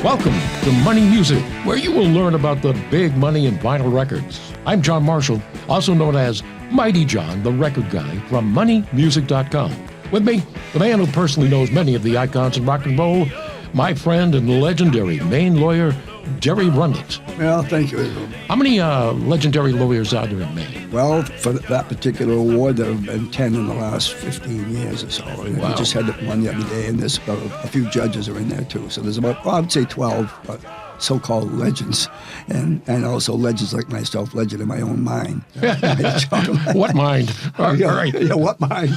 Welcome to Money Music, where you will learn about the big money in vinyl records. I'm John Marshall, also known as Mighty John, the record guy from moneymusic.com. With me, the man who personally knows many of the icons in rock and roll, my friend and legendary Maine lawyer, Derry Rundlett. Well, thank you. How many legendary lawyers are there in Maine? Well, for that particular award, there have been 10 in the last 15 years or so. And Wow. We just had one the other day, and there's a few judges are in there, too. So there's about, well, I would say 12 so-called legends, and also legends like myself, legend in my own mind. What mind? All right. Yeah, what mind?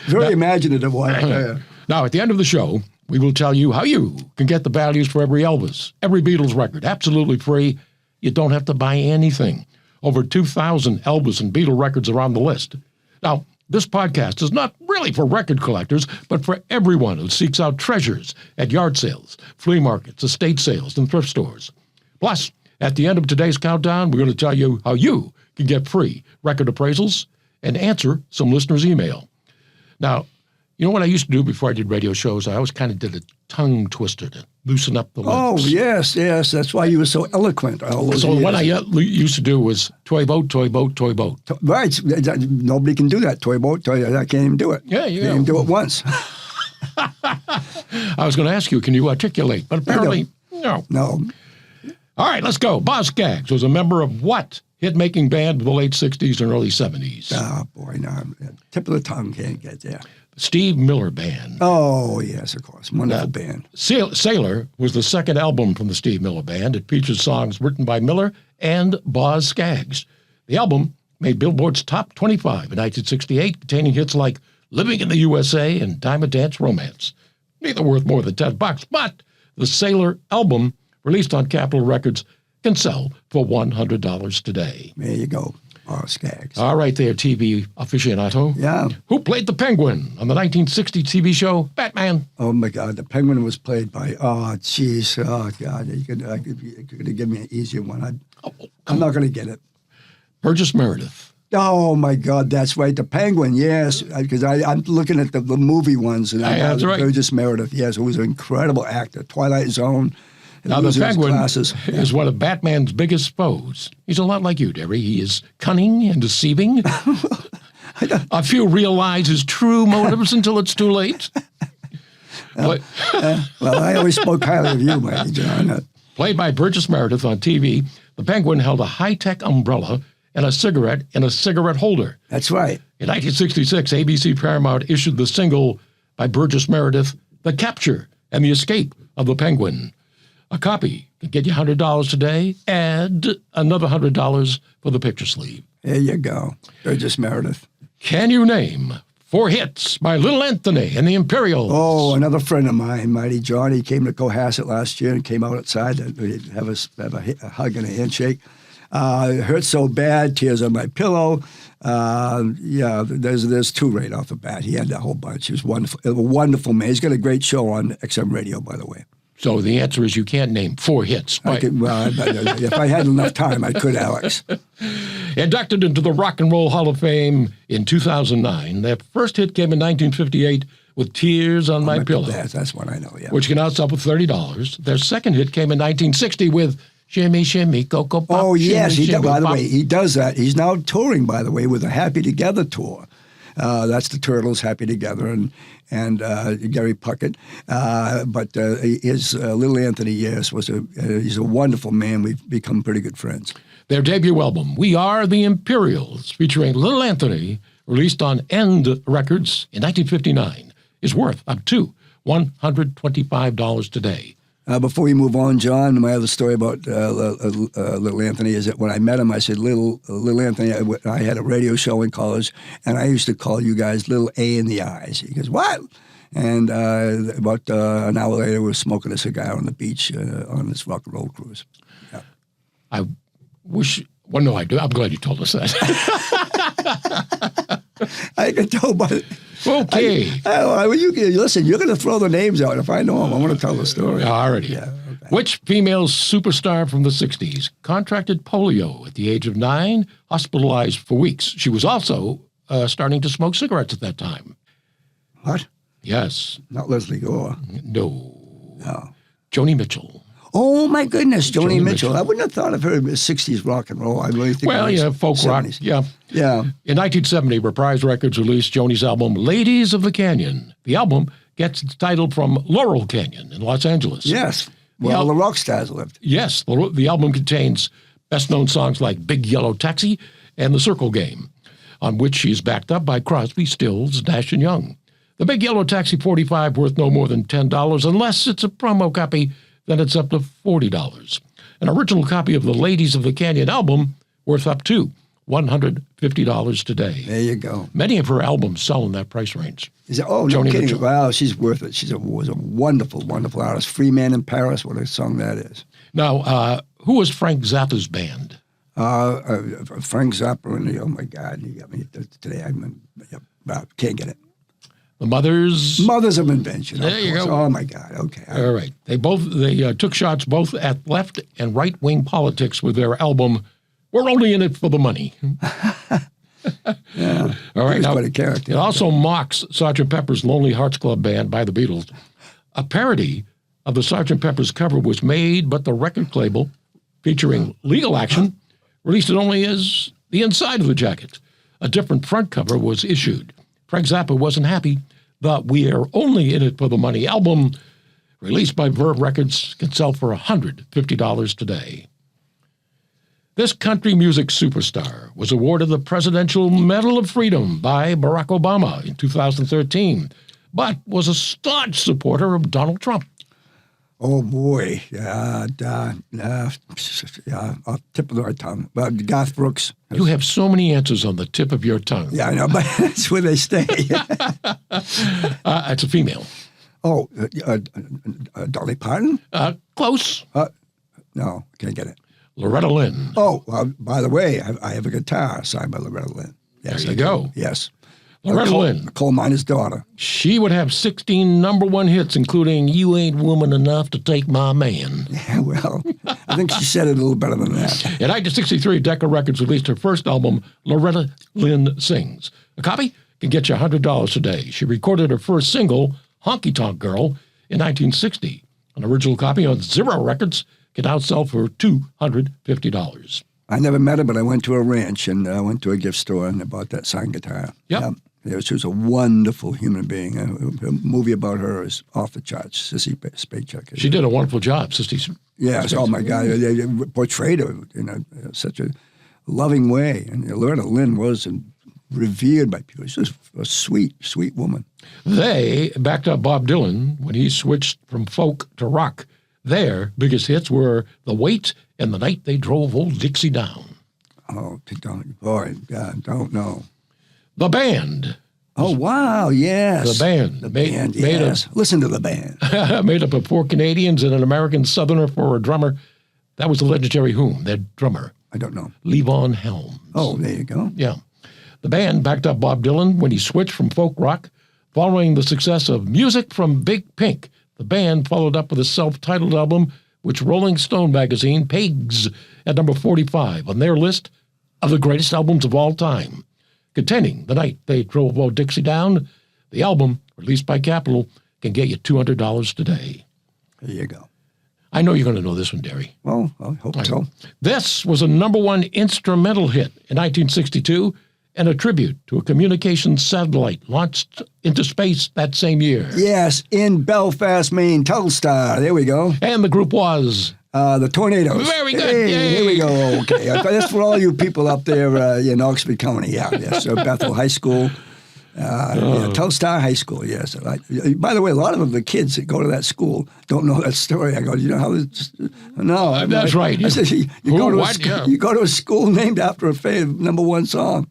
Very imaginative one. Now, at the end of the show, we will tell you how you can get the values for every Elvis, every Beatles record, absolutely free. You don't have to buy anything. Over 2,000 Elvis and Beatle records are on the list. Now, this podcast is not really for record collectors, but for everyone who seeks out treasures at yard sales, flea markets, estate sales, and thrift stores. Plus, at the end of today's countdown, we're going to tell you how you can get free record appraisals and answer some listeners' email. Now, you know what I used to do before I did radio shows? I always kind of did a tongue twister to loosen up the lips. Oh, yes. That's why you were so eloquent all those So years. what I used to do was toy boat, toy boat, toy boat. Right. Nobody can do that. Toy boat, I can't even do it. Yeah. Can't even do it once. I was going to ask you, can you articulate? But apparently, no. No. All right, let's go. Boz Scaggs was a member of what hit-making band of the late 60s and early 70s? Oh, boy, no. Tip of the tongue can't get there. Steve Miller Band. Oh, yes, of course. Wonderful band. Sailor was the second album from the Steve Miller Band. It features songs written by Miller and Boz Scaggs. The album made Billboard's top 25 in 1968, containing hits like Living in the USA and Diamond Dance Romance. Neither worth more than $10, but the Sailor album, released on Capitol Records, can sell for $100 today. There you go. Skaggs. All right there, TV aficionado. Yeah. Who played the Penguin on the 1960 TV show Batman? Oh, my God. The Penguin was played by, God. You're going to give me an easier one. I'm not going to get it. Burgess Meredith. Oh, my God. That's right. The Penguin, yes. Because I'm looking at the movie ones. And That's right. Burgess Meredith, yes, who was an incredible actor. Twilight Zone. Now, the Penguin is one of Batman's biggest foes. He's a lot like you, Derry. He is cunning and deceiving. A few realize his true motives until it's too late. Well, I always spoke highly of you, Mighty John. Played by Burgess Meredith on TV, the Penguin held a high-tech umbrella and a cigarette in a cigarette holder. That's right. In 1966, ABC Paramount issued the single by Burgess Meredith, The Capture and the Escape of the Penguin. A copy can get you $100 today, and another $100 for the picture sleeve. There you go. Burgess Meredith. Can you name 4 hits by Little Anthony and the Imperials? Oh, another friend of mine, Mighty John. He came to Cohasset last year and came out outside to have a hug and a handshake. It hurt so bad, tears on my pillow. There's 2 right off the bat. He had a whole bunch. He was wonderful, a wonderful man. He's got a great show on XM Radio, by the way. So the answer is you can't name 4 hits. If I had enough time, I could, Alex. Inducted into the Rock and Roll Hall of Fame in 2009, their first hit came in 1958 with Tears on My Pillow. That's one I know, yeah. Which can now sell for $30. Their second hit came in 1960 with Shimmy, Shimmy, Cocoa Pop. Oh, yes. Shimmy, By the Pop. way, he does that. He's now touring, by the way, with a Happy Together tour. That's the Turtles, Happy Together, and Gary Puckett. But his Little Anthony, yes, he's a wonderful man. We've become pretty good friends. Their debut album, We Are the Imperials, featuring Little Anthony, released on End Records in 1959, is worth up to $125 today. Before we move on, John, my other story about Little Anthony is that when I met him, I said, Little Anthony, I had a radio show in college, and I used to call you guys Little A in the Eyes. He goes, what? And about an hour later, we were smoking a cigar on the beach on this rock and roll cruise. Yeah. I wish, well, no, I do. I'm glad you told us that. I can tell by... Okay. Listen, you're going to throw the names out. If I know them, I want to tell the story. Alrighty. Yeah, okay. Which female superstar from the 60s contracted polio at the age of 9, hospitalized for weeks? She was also starting to smoke cigarettes at that time. What? Yes. Not Leslie Gore. No. No. Joni Mitchell. Oh, my goodness, Joni Joni Mitchell. Mitchell. I wouldn't have thought of her as 60s rock and roll. I really think Well, it was yeah, folk 70s. rock. Yeah. Yeah. In 1970, Reprise Records released Joni's album, Ladies of the Canyon. The album gets its title from Laurel Canyon in Los Angeles. Yes. Well, the rock stars lived. Yes, the album contains best-known songs like Big Yellow Taxi and The Circle Game, on which she's backed up by Crosby, Stills, Nash & Young. The Big Yellow Taxi 45 worth no more than $10, unless it's a promo copy, then it's up to $40. An original copy of the Ladies of the Canyon album worth up to $150 today. There you go. Many of her albums sell in that price range. Is it, oh, no Joni kidding. Mitchell. Wow, she's worth it. She was a wonderful, wonderful artist. Free Man in Paris, what a song that is. Now, who was Frank Zappa's band? Frank Zappa, and oh my God, you got me today. I can't get it. The Mothers. Mothers of Invention. There you go. Oh my God. Okay. All right. They took shots both at left and right wing politics with their album. We're only in it for the money. Yeah. All right. He was Now, quite a character. it also mocks Sgt. Pepper's Lonely Hearts Club Band by the Beatles. A parody of the Sgt. Pepper's cover was made, but the record label, featuring legal action, released it only as the inside of the jacket. A different front cover was issued. Frank Zappa wasn't happy. The We Are Only in It for the Money album, released by Verve Records, can sell for $150 today. This country music superstar was awarded the Presidential Medal of Freedom by Barack Obama in 2013, but was a staunch supporter of Donald Trump. Oh boy. Off tip of our tongue. Garth Brooks. You have so many answers on the tip of your tongue. Yeah, I know, but that's where they stay. It's a female. Oh, Dolly Parton? Close. No, can't get it. Loretta Lynn. Oh, by the way, I have a guitar signed by Loretta Lynn. Yes, There you go. Yes. Loretta Lynn. A coal miner's daughter. She would have 16 number one hits, including You Ain't Woman Enough to Take My Man. Yeah, well, I think she said it a little better than that. In 1963, Decca Records released her first album, Loretta Lynn Sings. A copy can get you $100 today. She recorded her first single, Honky Tonk Girl, in 1960. An original copy on Zero Records can now sell for $250. I never met her, but I went to a ranch and I went to a gift store and I bought that signed guitar. Yep. Yeah, she was a wonderful human being. A movie about her is off the charts. Sissy Spacek. She did a wonderful job, Sister. Yes. Oh my God, they portrayed her in such a loving way. And Loretta Lynn was revered by people. She was a sweet, sweet woman. They backed up Bob Dylan when he switched from folk to rock. Their biggest hits were The Wait and The Night They Drove Old Dixie Down. Oh, don't know. The Band. Oh, wow, yes. The Band. The band, yes. Listen to the band. Made up of 4 Canadians and an American Southerner for a drummer. That was the legendary whom? Their drummer. I don't know. Levon Helms. Oh, there you go. Yeah. The band backed up Bob Dylan when he switched from folk rock. Following the success of Music from Big Pink, the band followed up with a self-titled album, which Rolling Stone magazine pegs at number 45 on their list of the greatest albums of all time. Containing The Night They Drove Old Dixie Down, the album, released by Capitol, can get you $200 today. There you go. I know you're going to know this one, Derry. Well, I hope so. This was a number one instrumental hit in 1962 and a tribute to a communications satellite launched into space that same year. Yes, in Belfast, Maine, Telstar. There we go. And the group was... the Tornadoes. Very good. Hey, Yay. here we go. Okay, that's for all you people up there in Oxford County. Yeah, yes. Bethel High School. Telstar High School, yes. By the way, a lot of the kids that go to that school don't know that story. I go, you know how it's... No. That's right. I said, you go to a school named after a number one song.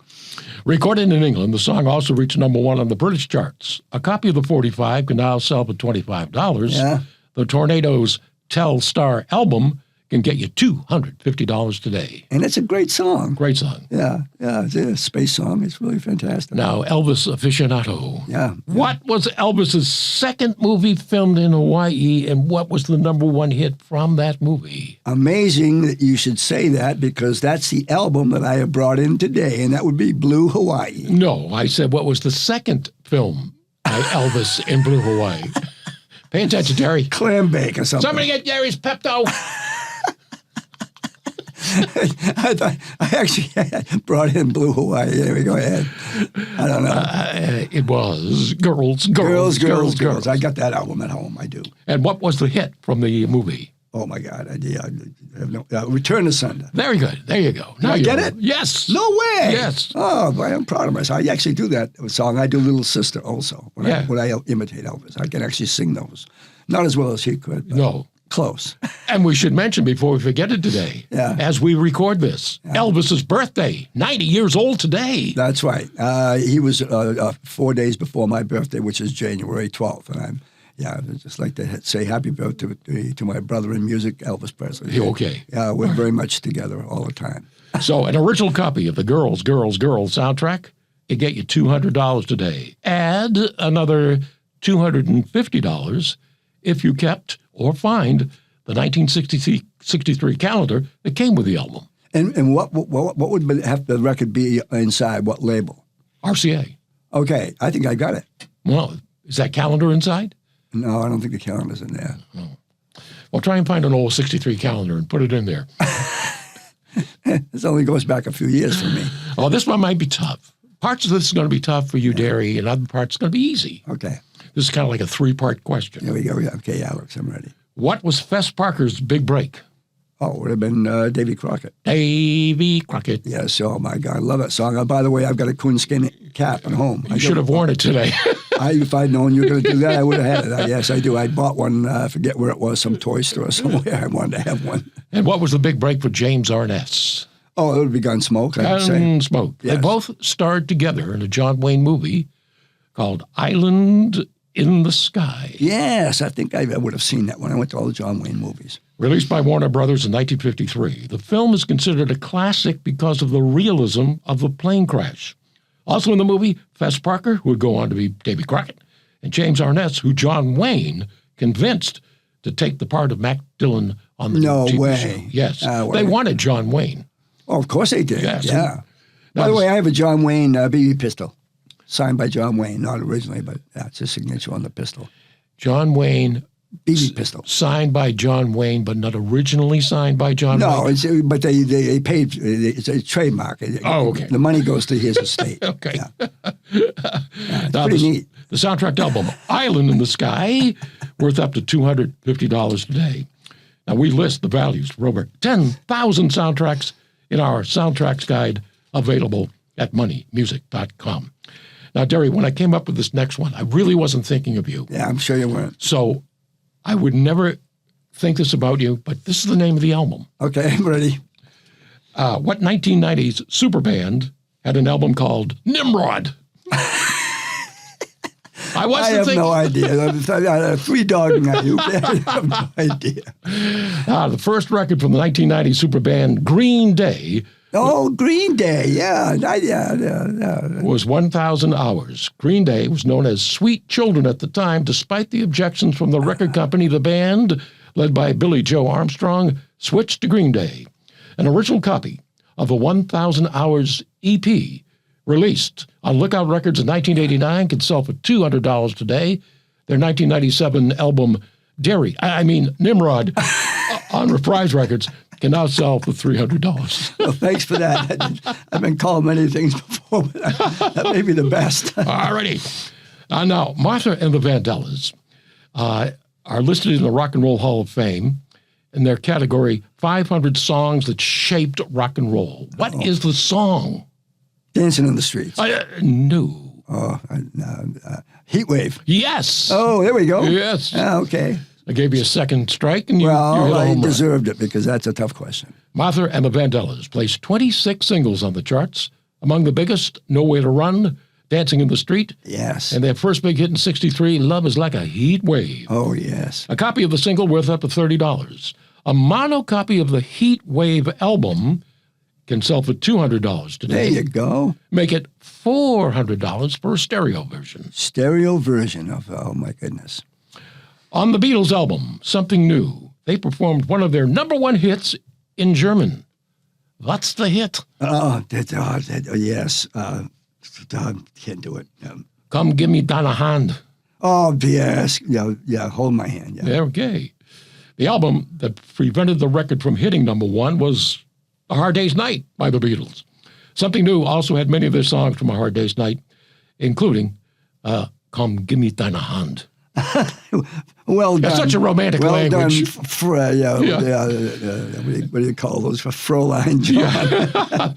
Recorded in England, the song also reached number one on the British charts. A copy of the 45 can now sell for $25. Yeah. The Tornadoes' Telstar album can get you $250 today. And it's a great song. Great song. Yeah, it's a space song. It's really fantastic. Now, Elvis aficionado. Yeah. What was Elvis's second movie filmed in Hawaii, and what was the #1 hit from that movie? Amazing that you should say that, because that's the album that I have brought in today, and that would be Blue Hawaii. No, I said what was the second film by Elvis in Blue Hawaii? Pay attention, Derry. Clam bake or something. Somebody get Derry's Pepto. I actually brought in Blue Hawaii. There we go. Ahead. I don't know. It was Girls. I got that album at home. I do. And what was the hit from the movie? Oh my God! I have no Return to Sender. Very good. There you go. Now I you get know. it. Yes. No way. Yes. Oh, boy, I'm proud of myself. I actually do that song. I do Little Sister also when Yeah. I imitate Elvis. I can actually sing those, not as well as he could. But No. close. And we should mention before we forget it today, as we record this, Elvis's birthday, 90 years old today. That's right. He was 4 days before my birthday, which is January 12th, and I'd just like to say happy birthday to my brother in music, Elvis Presley. Okay. Yeah, we're very much together all the time. So an original copy of the Girls soundtrack, it get you $200 today. Add another $250 if you kept or find the 1963 calendar that came with the album. And what would have the record be inside? What label? RCA. Okay, I think I got it. Well, is that calendar inside? No, I don't think the calendar's in there. Well, try and find an old 63 calendar and put it in there. This only goes back a few years for me. Oh, this one might be tough. Parts of this is going to be tough for you, Derry, and other parts are going to be easy. Okay. This is kind of like a 3-part question. Here we go. Okay, Alex, I'm ready. What was Fess Parker's big break? Oh, it would have been Davy Crockett. Davy Crockett. Yes, oh my God, I love that song. By the way, I've got a coonskin cap at home. You should have worn it today. If I'd known you were going to do that, I would have had it. Yes, I do. I bought one, I forget where it was, some toy store somewhere. I wanted to have one. And what was the big break for James Arness? Oh, it would be Gunsmoke, I would say. Gunsmoke. Yes. They both starred together in a John Wayne movie called Island in the Sky. Yes, I think I would have seen that one. I went to all the John Wayne movies. Released by Warner Brothers in 1953, the film is considered a classic because of the realism of the plane crash. Also in the movie, Fess Parker, who would go on to be Davy Crockett, and James Arness, who John Wayne convinced to take the part of Mac Dillon on the TV way. show. Yes. Well, They wanted John Wayne. Oh, of course they did. Yes. Yeah. By the way, I have a John Wayne BB pistol, signed by John Wayne. Not originally, but that's his signature on the pistol. John Wayne, BB pistol. signed by John Wayne, but not originally signed by John Wayne. No, but they paid. It's a trademark. Oh, okay. The money goes to his estate. Okay. Yeah. It's Now, pretty neat. The soundtrack album, Island in the Sky, worth up to $250 today. Now, we list the values for over 10,000 soundtracks in our soundtracks guide, available at moneymusic.com. Now, Derry, when I came up with this next one, I really wasn't thinking of you. Yeah, I'm sure you weren't. So I would never think this about you, but this is the name of the album. Okay, I'm ready. What 1990s super band had an album called Nimrod? I have no idea. Three-dog night. I have no idea. The first record from the 1990 super band Green Day. Oh, Green Day. Yeah. Was 1,000 Hours. Green Day was known as Sweet Children at the time, despite the objections from the record company. The band, led by Billy Joe Armstrong, switched to Green Day. An original copy of a 1,000 Hours EP released on Lookout Records in 1989 can sell for $200 today. Their 1997 album Nimrod on Reprise Records can now sell for $300. Well, thanks for that. I've been called many things before, but that may be the best. All righty. Now, Martha and the Vandellas are listed in the Rock and Roll Hall of Fame in their category 500 Songs That Shaped Rock and Roll. What is the song? Dancing in the Streets. No. Oh, Heat Wave. Yes. Oh, there we go. Yes. Okay. I gave you a second strike, and you hit a Well, home I run. deserved it because that's a tough question. Martha and the Vandellas placed 26 singles on the charts. Among the biggest, Nowhere to Run, Dancing in the Street, Yes. and their first big hit in '63, Love is Like a Heat Wave. Oh, yes. A copy of the single worth up to $30. A mono copy of the Heat Wave album can sell for $200 today. There you go. Make it $400 for a stereo version. Stereo version of, oh my goodness. On the Beatles album, Something New, they performed one of their #1 hits in German. What's the hit? Yes. Can't do it. Come give me deine Hand. Oh, yes. Yeah, hold my hand. Yeah. Okay. The album that prevented the record from hitting #1 was A Hard Day's Night by the Beatles. Something New also had many of their songs from A Hard Day's Night, including Come Give Me Deine Hand. Well done. That's such a romantic language. Well done. What do you call those? Fräulein John.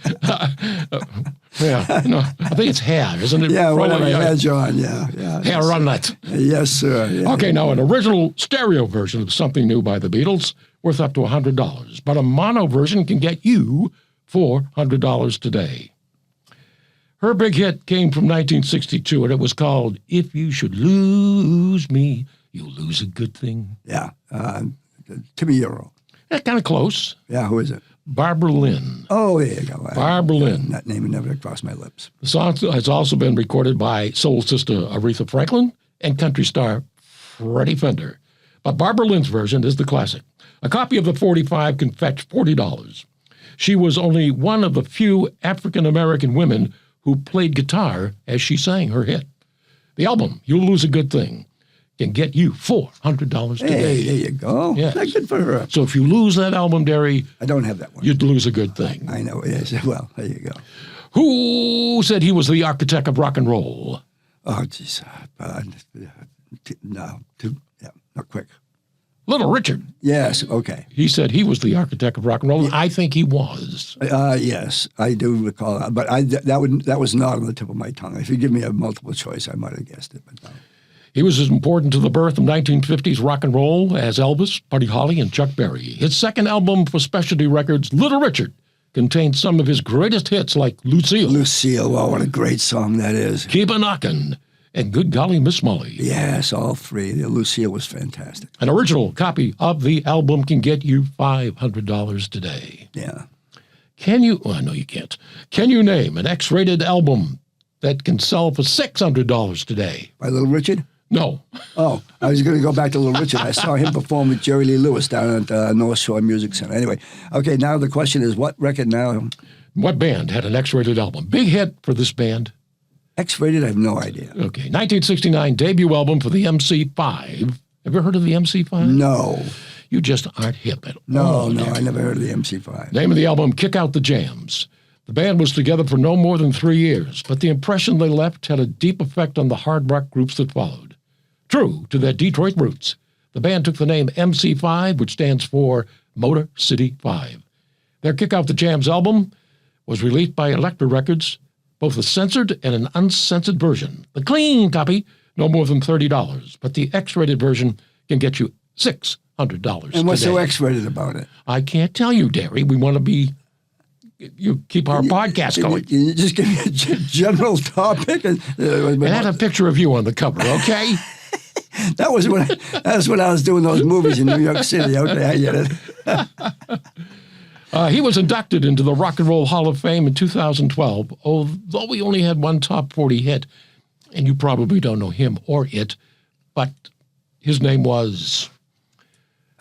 Yeah. No, I think it's Herr, isn't it? Yeah, whatever. Herr John, yeah. Herr Rundlett. Yes, sir. Yeah. Okay, now an original stereo version of Something New by the Beatles, worth up to $100. But a mono version can get you $400 today. Her big hit came from 1962, and it was called If You Should Lose Me, You'll Lose a Good Thing. Yeah. Timmy Euro. Kind of close. Yeah, who is it? Barbara Lynn. Oh, there you go. Barbara Lynn. That name never crossed my lips. The song has also been recorded by soul sister Aretha Franklin and country star Freddie Fender. But Barbara Lynn's version is the classic. A copy of the 45 can fetch $40. She was only one of the few African-American women who played guitar as she sang her hit. The album, You'll Lose a Good Thing, can get you $400 today. Hey, there you go. Yes. That's good for her. So if you lose that album, Derry, I don't have that one. you'd lose a good thing. I know. Yes. Well, there you go. Who said he was the architect of rock and roll? Oh, jeez. No. Not quick. Little Richard. Yes. Okay. He said he was the architect of rock and roll. I think he was. Yes, I do recall that. But that was not on the tip of my tongue. If you give me a multiple choice, I might have guessed it. But no. He was as important to the birth of 1950s rock and roll as Elvis, Buddy Holly, and Chuck Berry. His second album for Specialty Records, Little Richard, contained some of his greatest hits like Lucille. Lucille, oh, what a great song that is. Keep a Knockin', and Good Golly Miss Molly. Yes, all three. Lucille was fantastic. An original copy of the album can get you $500 today. Yeah. No, you can't. Can you name an X-rated album that can sell for $600 today? By Little Richard? No. Oh, I was going to go back to Little Richard. I saw him perform with Jerry Lee Lewis down at North Shore Music Center. Anyway, okay, now the question is, what record now? What band had an X-rated album? Big hit for this band. X-rated? I have no idea. Okay, 1969 debut album for the MC5. Have you heard of the MC5? No. You just aren't hip at all. No, I never heard of the MC5. Name of the album, Kick Out the Jams. The band was together for no more than 3 years, but the impression they left had a deep effect on the hard rock groups that followed. True to their Detroit roots, the band took the name MC5, which stands for Motor City 5. Their Kick Out the Jams album was released by Elektra Records, both a censored and an uncensored version. The clean copy, no more than $30, but the X-rated version can get you $600 And what's today. so X-rated about it? I can't tell you, Derry. We want to be... You keep our podcast going. Can you just give me a general topic? And have a picture of you on the cover, okay? That was when I was doing those movies in New York City. Okay, I get it. He was inducted into the Rock and Roll Hall of Fame in 2012, although he only had one top 40 hit, and you probably don't know him or it, but his name was...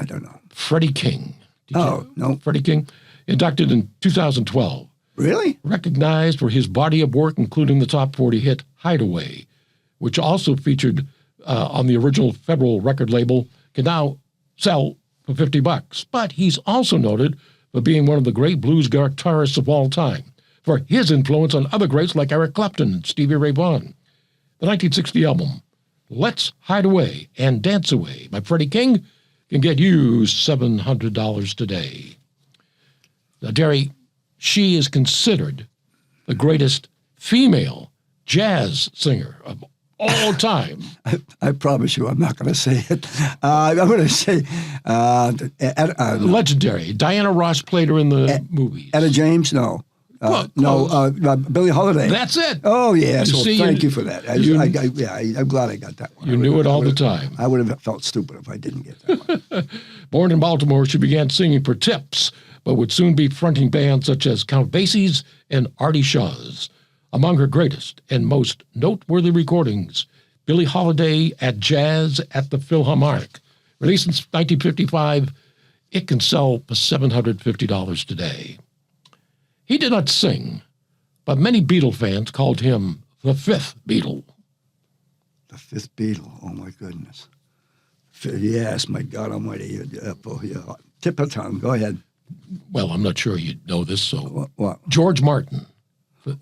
I don't know. Freddie King. No. Freddie King, inducted in 2012. Really? Recognized for his body of work, including the top 40 hit Hideaway, which also featured on the original Federal record label, can now sell for $50. But he's also noted for being one of the great blues guitarists of all time, for his influence on other greats like Eric Clapton and Stevie Ray Vaughan. The 1960 album, Let's Hide Away and Dance Away by Freddie King can get you $700 today. Now, Derry, she is considered the greatest female jazz singer of all time. I promise you I'm not going to say it. I'm going to say... legendary. Diana Ross played her in the movie. Etta James? No. Billie Holiday. That's it. Oh, yes. You see, thank you for that. I'm glad I got that one. You knew it all the time. I would have felt stupid if I didn't get that one. Born in Baltimore, she began singing for tips, but would soon be fronting bands such as Count Basie's and Artie Shaw's. Among her greatest and most noteworthy recordings, Billie Holiday at Jazz at the Philharmonic. Released in 1955, it can sell for $750 today. He did not sing, but many Beatle fans called him the fifth Beatle. The fifth Beatle, oh my goodness. Yes, my God almighty. Tip of tongue, go ahead. Well, I'm not sure you know this, so. What? George Martin.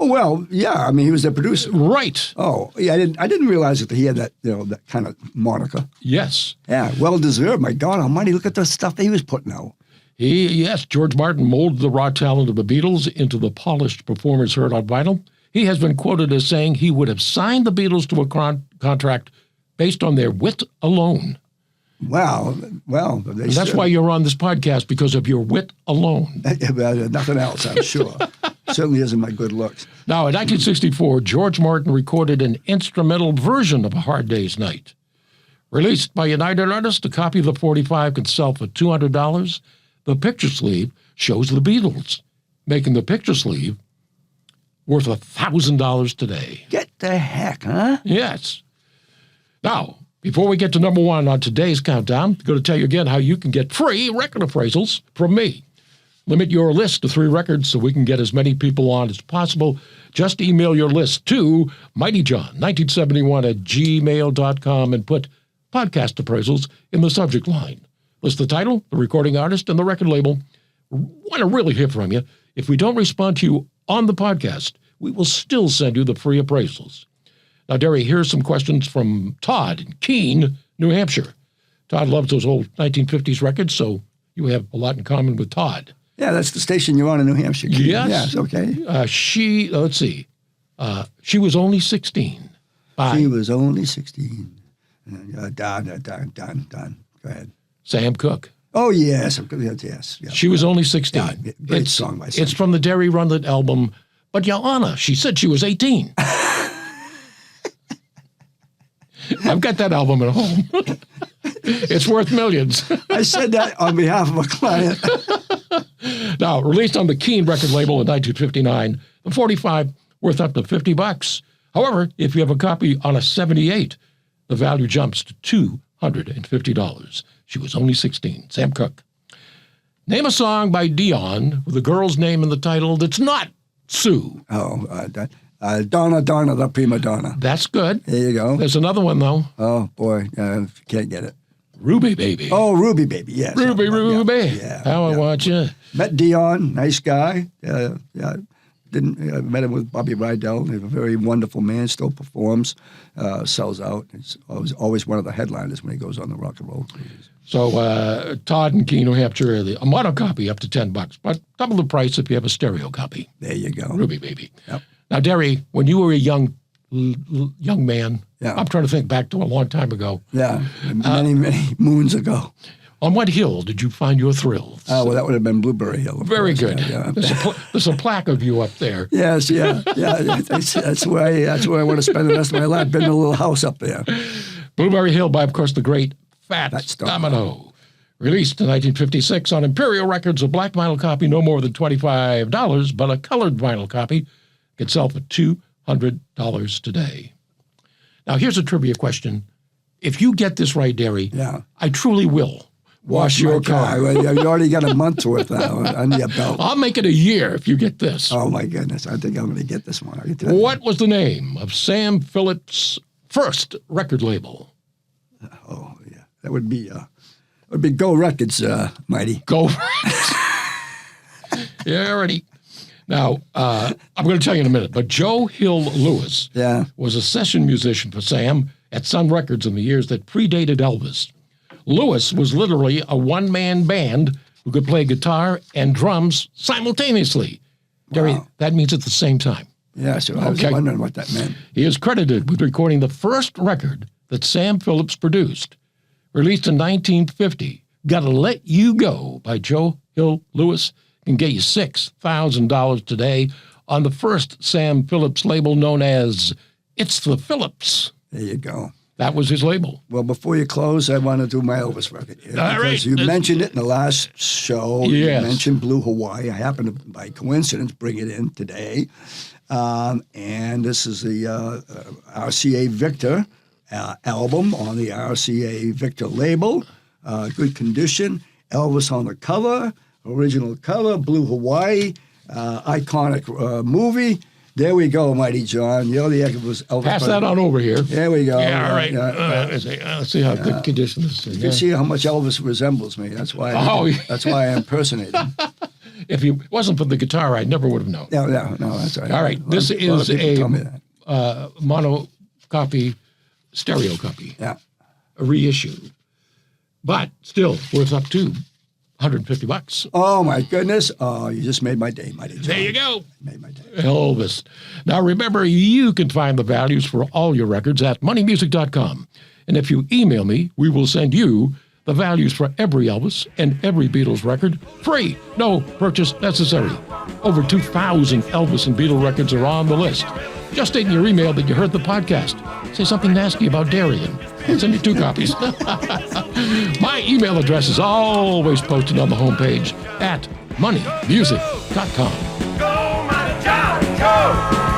Oh, well, yeah, I mean, he was the producer. Right. Oh, yeah, I didn't realize that he had that, that kind of moniker. Yes. Yeah, well deserved. My God almighty, look at the stuff that he was putting out. Yes, George Martin molded the raw talent of the Beatles into the polished performers heard on vinyl. He has been quoted as saying he would have signed the Beatles to a contract based on their wit alone. Well, and that's why you're on this podcast, because of your wit alone. Nothing else, I'm sure. Certainly isn't my good looks. Now, in 1964, George Martin recorded an instrumental version of A Hard Day's Night. Released by United Artists, a copy of the 45 can sell for $200. The picture sleeve shows the Beatles, making the picture sleeve worth $1,000 today. Get the heck, huh? Yes. Now, before we get to number one on today's countdown, I'm going to tell you again how you can get free record appraisals from me. Limit your list to 3 records so we can get as many people on as possible. Just email your list to mightyjohn1971@gmail.com and put podcast appraisals in the subject line. List the title, the recording artist, and the record label. We want to really hear from you. If we don't respond to you on the podcast, we will still send you the free appraisals. Now, Derry, here's some questions from Todd in Keene, New Hampshire. Todd loves those old 1950s records, so you have a lot in common with Todd. Yeah, that's the station you're on in New Hampshire. Yes. Yes, okay. Let's see. She was only 16. She was only 16. Don. Go ahead. Sam Cooke. Oh, yes. Yes. She was only 16. Yeah, great song by Sam. It's from the Derry Rundlett album. But, Your Honor, she said she was 18. I've got that album at home. It's worth millions. I said that on behalf of a client. Now, released on the Keene record label in 1959, the 45 worth up to $50. However, if you have a copy on a 78, the value jumps to $250. She was only 16. Sam Cooke. Name a song by Dion with a girl's name in the title that's not Sue. Donna, the prima donna. That's good. There you go. There's another one, though. Oh, boy. Can't get it. Ruby Baby. Oh, Ruby Baby, yes. Ruby. Yeah, How I want you. Met Dion, nice guy. Met him with Bobby Rydell. He's a very wonderful man, still performs, sells out. He's always one of the headliners when he goes on the rock and roll cruises. So Todd in Keene, New Hampshire, a mono copy up to $10, but double the price if you have a stereo copy. There you go. Ruby Baby. Yep. Now, Derry, when you were a young man, I'm trying to think back to a long time ago. Yeah, many moons ago. On what hill did you find your thrills? Well, that would have been Blueberry Hill. Very course. good. Yeah. There's a plaque of you up there. Yes, yeah. That's where I want to spend the rest of my life. Building a little house up there. Blueberry Hill by, of course, the great Fat Domino. Released in 1956 on Imperial Records, a black vinyl copy, no more than $25, but a colored vinyl copy can sell for $200 today. Now, here's a trivia question. If you get this right, Derry, I truly will wash your car. Well, you already got a month's worth under your belt. I'll make it a year if you get this. Oh, my goodness. I think I'm going to get this one. What was the name of Sam Phillips' first record label? Oh, yeah. That would be Go Records, Mighty. Go Records. Yeah, already. Now, I'm going to tell you in a minute, but Joe Hill Lewis was a session musician for Sam at Sun Records in the years that predated Elvis. Lewis was literally a one-man band who could play guitar and drums simultaneously. Wow. Derry, that means at the same time. Yeah, so I was wondering what that meant. He is credited with recording the first record that Sam Phillips produced, released in 1950, Gotta Let You Go by Joe Hill Lewis. can get you $6,000 today on the first Sam Phillips label known as It's the Phillips. There you go. That was his label. Well, before you close, I want to do my Elvis record here. All right. You mentioned it in the last show. Yes. You mentioned Blue Hawaii. I happened to, by coincidence, bring it in today. And this is the RCA Victor album on the RCA Victor label. Good condition. Elvis on the cover. Original cover. Blue Hawaii. Iconic movie. There we go, Mighty John. You're the Elvis. Pass that on over here. There we go. Yeah, all right. Let's see how good condition this is. You can see how much Elvis resembles me. That's why. That's why I impersonate him. If it wasn't for the guitar, I never would have known. No, that's right. All right, this is a mono copy, stereo copy. Yeah. A reissue, but still worth up to $150. Oh my goodness! Oh, you just made my day, Mighty John. There you go. Made my day. Elvis. Now remember, you can find the values for all your records at moneymusic.com. And if you email me, we will send you the values for every Elvis and every Beatles record free. No purchase necessary. Over 2,000 Elvis and Beatle records are on the list. Just state in your email that you heard the podcast. Say something nasty about Derry and I'll send you 2 copies. My email address is always posted on the homepage at moneymusic.com. Go, Mighty John, go!